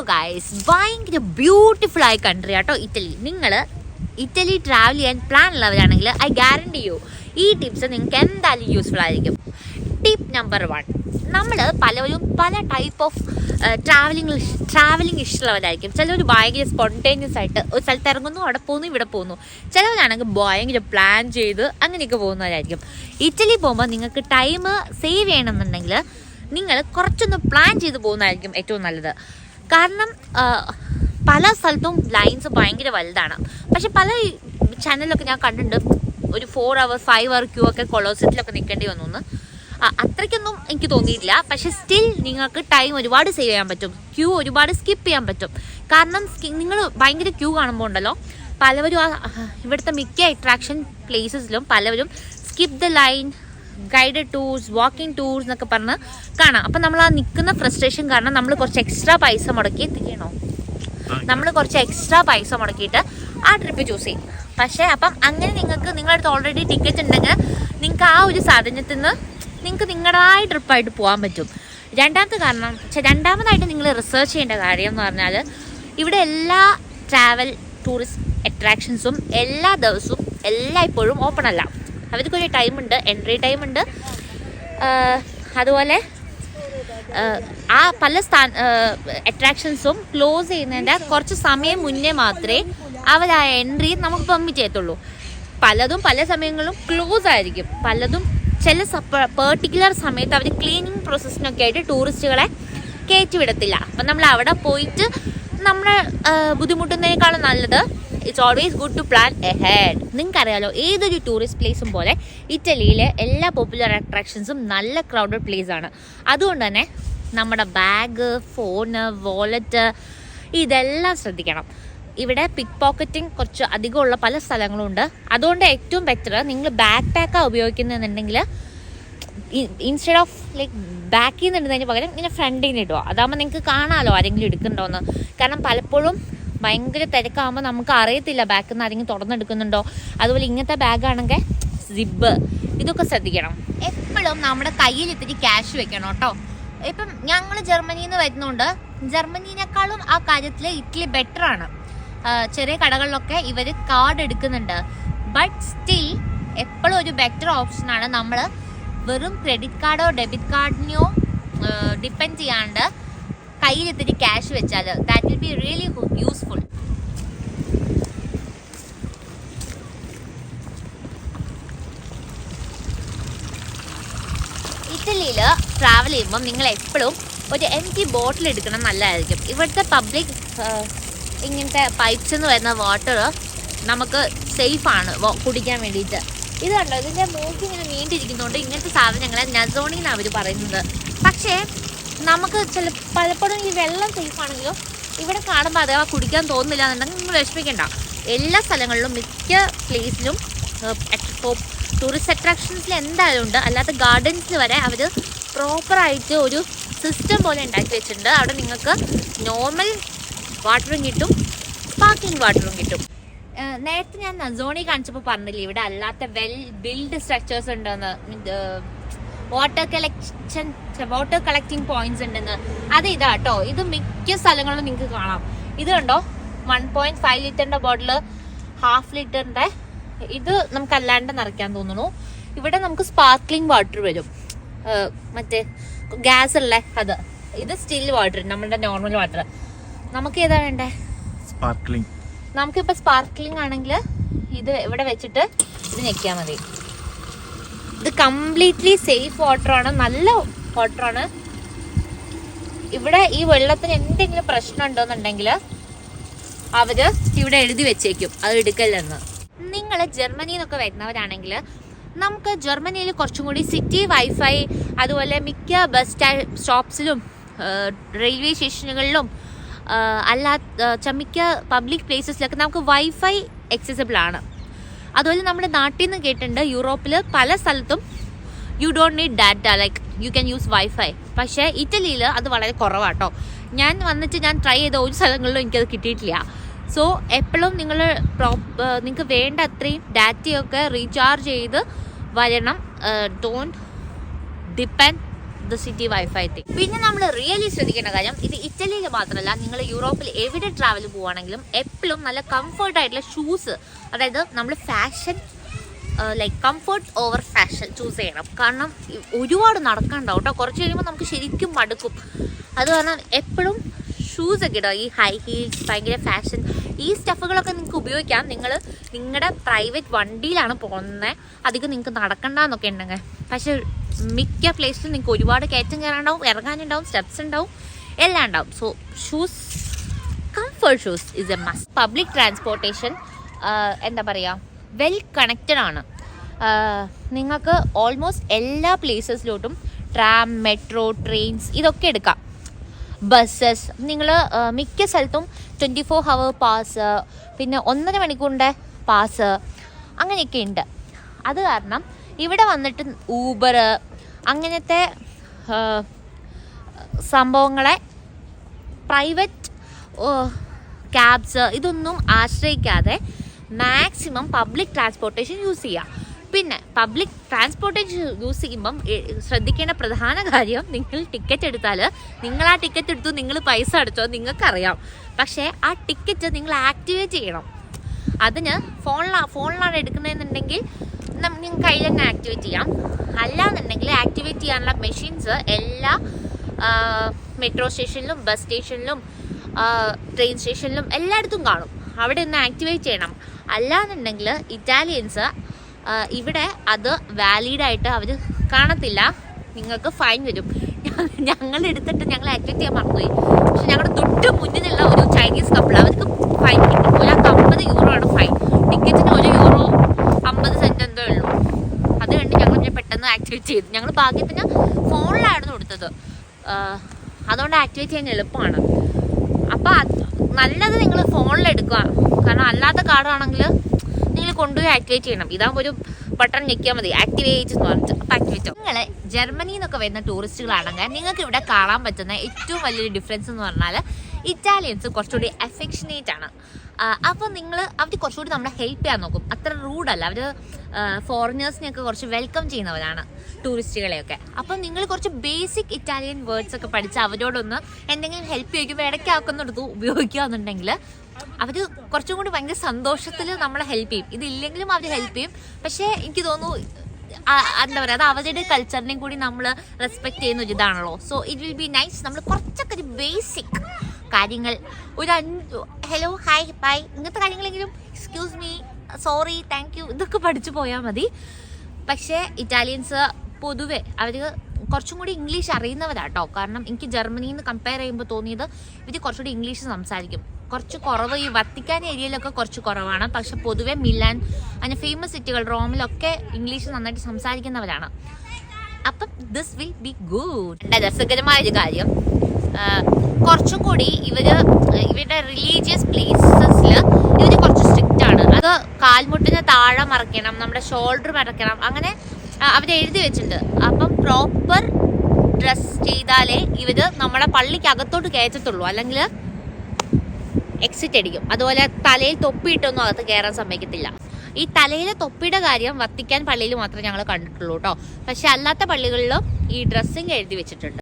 Hello guys, ഭയങ്കര beautiful ആയ country ആട്ടോ ഇറ്റലി. നിങ്ങൾ ഇറ്റലി ട്രാവൽ ചെയ്യാൻ പ്ലാൻ ഉള്ളവരാണെങ്കിൽ ഐ ഗ്യാരണ്ടി യു ഈ ടിപ്സ് നിങ്ങൾക്ക് എന്തായാലും യൂസ്ഫുൾ ആയിരിക്കും. ടിപ്പ് നമ്പർ 1, നമ്മൾ പലവരും പല ടൈപ്പ് ഓഫ് ട്രാവലിംഗ് ഇഷ്ടമുള്ളവരായിരിക്കും. ചിലവർ ഭയങ്കര സ്പോണ്ടേനിയസ് ആയിട്ട് ഒരു സ്ഥലത്ത് ഇറങ്ങുന്നു, അവിടെ പോകുന്നു, ഇവിടെ പോകുന്നു. ചിലവരാണെങ്കിൽ ഭയങ്കര പ്ലാൻ ചെയ്ത് അങ്ങനെയൊക്കെ പോകുന്നവരായിരിക്കും. ഇറ്റലി പോകുമ്പോൾ നിങ്ങൾക്ക് ടൈം സേവ് ചെയ്യണമെന്നുണ്ടെങ്കിൽ നിങ്ങൾ കുറച്ചൊന്ന് പ്ലാൻ ചെയ്ത് പോകുന്നതായിരിക്കും ഏറ്റവും നല്ലത്. കാരണം പല സ്ഥലത്തും ലൈൻസ് ഭയങ്കര വലുതാണ്. പക്ഷെ പല ചാനലിലൊക്കെ ഞാൻ കണ്ടിട്ടുണ്ട് ഒരു 4 hours 5 hour ക്യൂ ഒക്കെ കൊളോസറ്റിലൊക്കെ നിൽക്കേണ്ടി വന്നു. അത്രയ്ക്കൊന്നും എനിക്ക് തോന്നിയിട്ടില്ല. പക്ഷെ സ്റ്റിൽ നിങ്ങൾക്ക് ടൈം ഒരുപാട് സേവ് ചെയ്യാൻ പറ്റും, ക്യൂ ഒരുപാട് സ്കിപ്പ് ചെയ്യാൻ പറ്റും. കാരണം നിങ്ങൾ ഭയങ്കര ക്യൂ കാണുമ്പോൾ ഉണ്ടല്ലോ, പലവരും ഇവിടുത്തെ മിക്ക അട്രാക്ഷൻ പ്ലേസസിലും പലവരും skip the line, guided tours, walking tours എന്നൊക്കെ പറഞ്ഞ് കാണാം. അപ്പം നമ്മൾ ആ നിൽക്കുന്ന ഫ്രസ്ട്രേഷൻ കാരണം നമ്മൾ കുറച്ച് എക്സ്ട്രാ പൈസ മുടക്കിയിട്ട് ആ ട്രിപ്പ് ചൂസ് ചെയ്യും. പക്ഷേ അപ്പം അങ്ങനെ നിങ്ങളുടെ അടുത്ത് ഓൾറെഡി ടിക്കറ്റ് ഉണ്ടെങ്കിൽ നിങ്ങൾക്ക് ആ ഒരു സാധനത്തിൽ നിന്ന് നിങ്ങൾക്ക് നിങ്ങളുടേതായ ട്രിപ്പായിട്ട് പോകാൻ പറ്റും. രണ്ടാമതായിട്ട് നിങ്ങൾ റിസർച്ച് ചെയ്യേണ്ട കാര്യം എന്ന് പറഞ്ഞാൽ ഇവിടെ എല്ലാ ട്രാവൽ ടൂറിസ്റ്റ് അട്രാക്ഷൻസും എല്ലാ ദിവസവും എല്ലായ്പ്പോഴും ഓപ്പൺ അല്ല. അവർക്കൊരു ടൈമുണ്ട്, എൻട്രി ടൈമുണ്ട്. അതുപോലെ ആ പല അട്രാക്ഷൻസും ക്ലോസ് ചെയ്യുന്നതിൻ്റെ കുറച്ച് സമയം മുന്നേ മാത്രമേ അവർ ആ എൻട്രി നമുക്ക് പെർമിറ്റ് ചെയ്യത്തുള്ളൂ. പലതും പല സമയങ്ങളിലും ക്ലോസ് ആയിരിക്കും. പലതും ചില പെർട്ടിക്കുലർ സമയത്ത് അവർ ക്ലീനിങ് പ്രോസസ്സിനൊക്കെ ആയിട്ട് ടൂറിസ്റ്റുകളെ കയറ്റി വിടത്തില്ല. അപ്പം നമ്മൾ അവിടെ പോയിട്ട് നമ്മൾ ബുദ്ധിമുട്ടുന്നതിനേക്കാളും നല്ലത് it's always good to plan ahead. നിങ്ങൾക്കറിയാലോ, ഏതൊരു ടൂറിസ്റ്റ് പ്ലേസും പോലെ ഇറ്റലിയിലെ എല്ലാ പോപ്പുലർ അട്രാക്ഷൻസും നല്ല ക്രൗഡഡ് പ്ലേസ് ആണ്. അതുകൊണ്ട് തന്നെ നമ്മുടെ ബാഗ്, ഫോണ്, വാലറ്റ് ഇതെല്ലാം ശ്രദ്ധിക്കണം. ഇവിടെ പിക്ക് പോക്കറ്റിംഗ് കുറച്ച് അധികമുള്ള പല സ്ഥലങ്ങളുണ്ട്. അതുകൊണ്ട് ഏറ്റവും ബെറ്റർ നിങ്ങൾ ബാക്ക് പാക്കാണ് ഉപയോഗിക്കുന്നതെന്നുണ്ടെങ്കിൽ ഇൻസ്റ്റെഡ് ഓഫ് ലൈക്ക് ബാക്കിൽ നിന്ന് ഇടുന്നതിന് പകരം ഇങ്ങനെ ഫ്രണ്ടിൽ നിന്ന് ഇടുക. അതാകുമ്പോൾ നിങ്ങൾക്ക് കാണാമല്ലോ ആരെങ്കിലും എടുക്കുന്നുണ്ടോയെന്ന്. കാരണം പലപ്പോഴും ഭയങ്കര തിരക്കാകുമ്പോൾ നമുക്ക് അറിയത്തില്ല ബാക്കിൽ നിന്ന് ആരെങ്കിലും തുറന്നെടുക്കുന്നുണ്ടോ. അതുപോലെ ഇങ്ങനത്തെ ബാഗാണെങ്കിൽ സിബ് ഇതൊക്കെ ശ്രദ്ധിക്കണം. എപ്പോഴും നമ്മുടെ കയ്യിൽ ഇത്തിരി ക്യാഷ് വെക്കണം കേട്ടോ. ഇപ്പം ഞങ്ങൾ ജർമ്മനിയിൽ നിന്ന് വരുന്നുണ്ട്. ജർമ്മനിനേക്കാളും ആ കാര്യത്തിൽ ഇറ്റലി ബെറ്റർ ആണ്. ചെറിയ കടകളിലൊക്കെ ഇവർ കാർഡ് എടുക്കുന്നുണ്ട്. ബട്ട് സ്റ്റിൽ എപ്പോഴും ഒരു ബെറ്റർ ഓപ്ഷനാണ് നമ്മൾ വെറും ക്രെഡിറ്റ് കാർഡോ ഡെബിറ്റ് കാർഡിനെയോ ഡിപ്പെൻഡ് ചെയ്യാണ്ട് കയ്യിൽ ഇത്തിരി ക്യാഷ് വെച്ചാൽ that will be really useful. ഇറ്റലിയിൽ ട്രാവൽ ചെയ്യുമ്പം നിങ്ങൾ എപ്പോഴും ഒരു എംറ്റി ബോട്ടിൽ എടുക്കണം, നല്ലതായിരിക്കും. ഇവിടുത്തെ പബ്ലിക് ഇങ്ങനത്തെ പൈപ്പ്സ് എന്ന് വരുന്ന വാട്ടർ നമുക്ക് സേഫാണ് കുടിക്കാൻ വേണ്ടിയിട്ട്. ഇത് കണ്ടോ, ഇതിൻ്റെ മൂക്ക് ഇങ്ങനെ നീണ്ടിരിക്കുന്നതുകൊണ്ട് ഇങ്ങനത്തെ സാധനങ്ങളെ നസോണി എന്നാണ് അവർ പറയുന്നത്. പക്ഷേ നമുക്ക് പലപ്പോഴും ഈ വെള്ളം സേഫാണെങ്കിലും ഇവിടെ കാണുമ്പോൾ അഥവാ കുടിക്കാൻ തോന്നുന്നില്ല എന്നുണ്ടെങ്കിൽ നിങ്ങൾ വിഷമിക്കേണ്ട. എല്ലാ സ്ഥലങ്ങളിലും മിക്ക പ്ലേസിലും ടൂറിസ്റ്റ് അട്രാക്ഷൻസിൽ എന്തായാലും ഉണ്ട്. അല്ലാത്ത ഗാർഡൻസിൽ വരെ അവർ പ്രോപ്പറായിട്ട് ഒരു സിസ്റ്റം പോലെ ഉണ്ടാക്കി വെച്ചിട്ടുണ്ട്. അവിടെ നിങ്ങൾക്ക് നോർമൽ വാട്ടറും കിട്ടും, സ്പാർക്ലിംഗ് വാട്ടറും കിട്ടും. നേരത്തെ ഞാൻ നസോണി കാണിച്ചപ്പോൾ പറഞ്ഞില്ലേ ഇവിടെ അല്ലാത്ത വെൽ ബിൽഡ് സ്ട്രക്ചേഴ്സ് ഉണ്ടെന്ന്, വാട്ടർ കളക്ടിങ് പോയിന്റ്സ് ഉണ്ടെന്ന്. അത് ഇതാട്ടോ. ഇത് മിക്ക സ്ഥലങ്ങളിലും നിങ്ങൾക്ക് കാണാം. ഇത് കണ്ടോ, 1.5 ലിറ്ററിന്റെ ബോട്ടിൽ, 1/2 ലിറ്ററിന്റെ ഇത് നമുക്ക് അല്ലാണ്ട് നിറയ്ക്കാൻ തോന്നുന്നു. ഇവിടെ നമുക്ക് സ്പാർക്ലിംഗ് വാട്ടർ വരും, മറ്റേ ഗ്യാസ് ഉള്ള അത്. ഇത് സ്റ്റിൽ വാട്ടർ, നമ്മുടെ നോർമൽ വാട്ടർ. നമുക്ക് ഏതാ വേണ്ടേ? സ്പാർക്ലിംഗ്. നമുക്കിപ്പോൾ സ്പാർക്ലിംഗ് ആണെങ്കിൽ ഇത് ഇവിടെ വെച്ചിട്ട് ഇത് ഞെക്കിയാൽ മതി. ഇത് കംപ്ലീറ്റ്ലി സേഫ് വാട്ടറാണ്, നല്ല വാട്ടറാണ്. ഇവിടെ ഈ വെള്ളത്തിന് എന്തെങ്കിലും പ്രശ്നം ഉണ്ടോയെന്നുണ്ടെങ്കിൽ അവർ ഇവിടെ എഴുതി വെച്ചേക്കും അത് എടുക്കല്ലെന്ന്. നിങ്ങൾ ജർമ്മനിയിൽ നിന്നൊക്കെ വരുന്നവരാണെങ്കിൽ നമുക്ക് ജർമ്മനിയിൽ കുറച്ചും കൂടി സിറ്റി വൈഫൈ, അതുപോലെ മിക്ക ബസ് സ്റ്റോപ്സിലും റെയിൽവേ സ്റ്റേഷനുകളിലും മിക്ക പബ്ലിക് പ്ലേസസിലൊക്കെ നമുക്ക് വൈഫൈ എക്സസിബിൾ ആണ്. അതുപോലെ നമ്മുടെ നാട്ടിൽ നിന്ന് കേട്ടിട്ടുണ്ട് യൂറോപ്പിൽ പല സ്ഥലത്തും you don't need data, like you can use wifi. പക്ഷേ ഇറ്റലിയിൽ അത് വളരെ കുറവാട്ടോ. ഞാൻ ട്രൈ ചെയ്ത ഒരു സ്ഥലങ്ങളിലും എനിക്കത് കിട്ടിയിട്ടില്ല. സോ എപ്പോഴും നിങ്ങൾക്ക് വേണ്ട അത്രയും ഡാറ്റയൊക്കെ റീചാർജ് ചെയ്ത് വരണം. Don't depend the city wifi thing. പിന്നെ നമ്മൾ റിയലി ശ്രദ്ധിക്കേണ്ട കാര്യം, ഇത് ഇറ്റലിയിൽ മാത്രമല്ല, നിങ്ങൾ യൂറോപ്പിൽ എവിടെ ട്രാവൽ പോവുകയാണെങ്കിലും എപ്പോഴും നല്ല കംഫർട്ടായിട്ടുള്ള ഷൂസ്, അതായത് നമ്മൾ fashion like comfort over fashion choose ചെയ്യണം. കാരണം ഒരുപാട് നടക്കാനുണ്ടാവും കേട്ടോ. കുറച്ച് കഴിയുമ്പോൾ നമുക്ക് ശരിക്കും മടുക്കും. അത് കാരണം എപ്പോഴും ഷൂസൊക്കെ ഇടുക. ഈ ഹൈ ഹീൽസ്, ഭയങ്കര ഫാഷൻ, ഈ സ്റ്റഫുകളൊക്കെ നിങ്ങൾക്ക് ഉപയോഗിക്കാം. നിങ്ങൾ നിങ്ങളുടെ പ്രൈവറ്റ് വണ്ടിയിലാണ് പോകുന്നത്, അധികം നിങ്ങൾക്ക് നടക്കണ്ടെന്നൊക്കെ ഉണ്ടെങ്കിൽ. പക്ഷെ മിക്ക പ്ലേസിലും നിങ്ങൾക്ക് ഒരുപാട് കയറ്റം കയറാനുണ്ടാവും, ഇറങ്ങാനുണ്ടാവും, സ്റ്റെപ്സ് ഉണ്ടാവും, എല്ലാം ഉണ്ടാവും. So shoes, comfort shoes is A must. Public transportation എന്താ പറയുക, വെൽ കണക്റ്റഡ് ആണ്. നിങ്ങൾക്ക് ഓൾമോസ്റ്റ് എല്ലാ പ്ലേസസിലോട്ടും ട്രാം, മെട്രോ, ട്രെയിൻസ് ഇതൊക്കെ എടുക്കാം. ബസ്സസ് നിങ്ങൾ മിക്ക സ്ഥലത്തും 24 hour പാസ്, പിന്നെ 1.5 മണിക്കൂറിൻ്റെ പാസ്, അങ്ങനെയൊക്കെ ഉണ്ട്. അത് കാരണം ഇവിടെ വന്നിട്ട് ഊബർ അങ്ങനത്തെ സംഭവങ്ങളെ, പ്രൈവറ്റ് ക്യാബ്സ് ഇതൊന്നും ആശ്രയിക്കാതെ മാക്സിമം പബ്ലിക് ട്രാൻസ്പോർട്ടേഷൻ യൂസ് ചെയ്യുക. പിന്നെ പബ്ലിക് ട്രാൻസ്പോർട്ടേഷൻ യൂസ് ചെയ്യുമ്പം ശ്രദ്ധിക്കേണ്ട പ്രധാന കാര്യം, നിങ്ങൾ ടിക്കറ്റ് എടുത്താൽ നിങ്ങൾ ആ ടിക്കറ്റ് എടുത്തു, നിങ്ങൾ പൈസ അടച്ചോ നിങ്ങൾക്കറിയാം. പക്ഷേ ആ ടിക്കറ്റ് നിങ്ങൾ ആക്ടിവേറ്റ് ചെയ്യണം. അതിന് ഫോണിലാണ് എടുക്കുന്നതെന്നുണ്ടെങ്കിൽ നിങ്ങൾക്ക് കയ്യിൽ തന്നെ ആക്ടിവേറ്റ് ചെയ്യാം. അല്ലാന്നുണ്ടെങ്കിൽ ആക്ടിവേറ്റ് ചെയ്യാനുള്ള മെഷീൻസ് എല്ലാ മെട്രോ സ്റ്റേഷനിലും ബസ് സ്റ്റേഷനിലും ട്രെയിൻ സ്റ്റേഷനിലും എല്ലായിടത്തും കാണും. അവിടെ ഒന്ന് ആക്ടിവേറ്റ് ചെയ്യണം. അല്ലാന്നുണ്ടെങ്കിൽ ഇറ്റാലിയൻസ് ഇവിടെ അത് വാലിഡായിട്ട് അവർ കാണത്തില്ല, നിങ്ങൾക്ക് ഫൈൻ വരും. ഞങ്ങൾ എടുത്തിട്ട് ഞങ്ങൾ ആക്ടിവേറ്റ് ചെയ്യാൻ മറന്നുപോയി. പക്ഷെ ഞങ്ങളുടെ തൊട്ട് മുന്നിലുള്ള ഒരു ചൈനീസ് കപ്പിൾ, അവർക്ക് ഫൈൻ കിട്ടി. ഒരാൾക്ക് 50 euro ആണ് ഫൈൻ. ടിക്കറ്റിന് €1 50 എന്തോ ഉള്ളൂ. അത് കണ്ട് ഞങ്ങൾ പെട്ടെന്ന് ആക്ടിവേറ്റ് ചെയ്തു. ഞങ്ങൾ ഭാഗ്യത്തിന് ഫോണിലായിരുന്നു കൊടുത്തത്, അതുകൊണ്ട് ആക്ടിവേറ്റ് ചെയ്യാൻ എളുപ്പമാണ്. അപ്പോൾ നല്ലത് നിങ്ങൾ ഫോണിലെടുക്കുക. കാരണം അല്ലാത്ത കാർഡാണെങ്കിൽ നിങ്ങൾ കൊണ്ടുപോയി ആക്ടിവേറ്റ് ചെയ്യണം. ഇതാകുമ്പോൾ ഒരു ബട്ടൺ ഞെക്കിയാൽ മതി, ആക്ടിവേറ്റ് എന്ന് പറഞ്ഞിട്ട്. അപ്പോൾ ആക്ടിവേറ്റ്. നിങ്ങൾ ജർമ്മനിയിൽ നിന്നൊക്കെ വരുന്ന ടൂറിസ്റ്റുകളാണെങ്കിൽ നിങ്ങൾക്ക് ഇവിടെ കാണാൻ പറ്റുന്ന ഏറ്റവും വലിയൊരു ഡിഫറൻസ് എന്ന് പറഞ്ഞാൽ, ഇറ്റാലിയൻസ് കുറച്ചുകൂടി അഫെക്ഷനേറ്റ് ആണ്. അപ്പോൾ അവർ കുറച്ചുകൂടി നമ്മളെ ഹെൽപ്പ് ചെയ്യാൻ നോക്കും. അത്ര റൂഡല്ല. അവർ ഫോറിനേഴ്സിനെയൊക്കെ കുറച്ച് വെൽക്കം ചെയ്യുന്നവരാണ്, ടൂറിസ്റ്റുകളെയൊക്കെ. അപ്പം നിങ്ങൾ കുറച്ച് ബേസിക് ഇറ്റാലിയൻ വേർഡ്സ് ഒക്കെ പഠിച്ച് അവരോടൊന്ന് എന്തെങ്കിലും ഹെൽപ്പ് ചോദിക്കുമ്പോൾ ഇടയ്ക്ക് ആക്കുന്നെടുത്ത് ഉപയോഗിക്കുക എന്നുണ്ടെങ്കിൽ അവർ കുറച്ചും കൂടി ഭയങ്കര സന്തോഷത്തിൽ നമ്മളെ ഹെൽപ്പ് ചെയ്യും. ഇതില്ലെങ്കിലും അവർ ഹെൽപ്പ് ചെയ്യും. പക്ഷേ എനിക്ക് തോന്നുന്നു എന്താ പറയുക, അത് അവരുടെ കൾച്ചറിനെയും കൂടി നമ്മൾ റെസ്പെക്ട് ചെയ്യുന്ന ഒരു ഇതാണല്ലോ. So it will be nice. നമ്മൾ കുറച്ചൊക്കെ ഒരു ബേസിക് കാര്യങ്ങൾ, ഒരു ഹലോ, ഹായ്, ബൈ, ഇങ്ങനത്തെ കാര്യങ്ങളെങ്കിലും, excuse me, sorry, thank you, ഇതൊക്കെ പഠിച്ചു പോയാൽ മതി. പക്ഷേ ഇറ്റാലിയൻസ് പൊതുവെ അവർ കുറച്ചും കൂടി ഇംഗ്ലീഷ് അറിയുന്നവരാട്ടോ. കാരണം എനിക്ക് ജർമ്മനിയിൽ നിന്ന് കമ്പയർ ചെയ്യുമ്പോൾ തോന്നിയത് ഇവർ കുറച്ചുകൂടി ഇംഗ്ലീഷ് സംസാരിക്കും. കുറച്ച് കുറവ് ഈ വത്തിക്കാൻ ഏരിയയിലൊക്കെ കുറച്ച് കുറവാണ്. പക്ഷെ പൊതുവെ മിലാൻ അങ്ങനെ ഫേമസ് സിറ്റികൾ, റോമിലൊക്കെ ഇംഗ്ലീഷ് നന്നായിട്ട് സംസാരിക്കുന്നവരാണ്. അപ്പം ദിസ് വിൽ ബി ഗുഡ്. രസകരമായൊരു കാര്യം, കുറച്ചും കൂടി ഇവരുടെ റിലീജിയസ് പ്ലേസസിൽ ഇവർ കുറച്ച് സ്ട്രിക്റ്റ് ആണ്. അത് കാൽമുട്ടിന് താഴെ മറയ്ക്കണം, നമ്മുടെ ഷോൾഡർ മറയ്ക്കണം, അങ്ങനെ അവരെഴുതി വെച്ചിട്ടുണ്ട്. അപ്പം പ്രോപ്പർ ഡ്രസ് ചെയ്താലേ ഇവർ നമ്മളെ പള്ളിക്ക് അകത്തോട്ട് കയറ്റത്തുള്ളൂ, അല്ലെങ്കിൽ എക്സിറ്റ് അടിക്കും. അതുപോലെ തലയിൽ തൊപ്പിയിട്ടൊന്നും അകത്ത് കയറാൻ സമ്മതിക്കത്തില്ല. ഈ തലയിലെ തൊപ്പിയുടെ കാര്യം വത്തിക്കാൻ പള്ളിയിൽ മാത്രമേ ഞങ്ങൾ കണ്ടിട്ടുള്ളൂ കേട്ടോ. പക്ഷെ അല്ലാത്ത പള്ളികളിലും ഈ ഡ്രസ്സിങ് എഴുതി വെച്ചിട്ടുണ്ട്.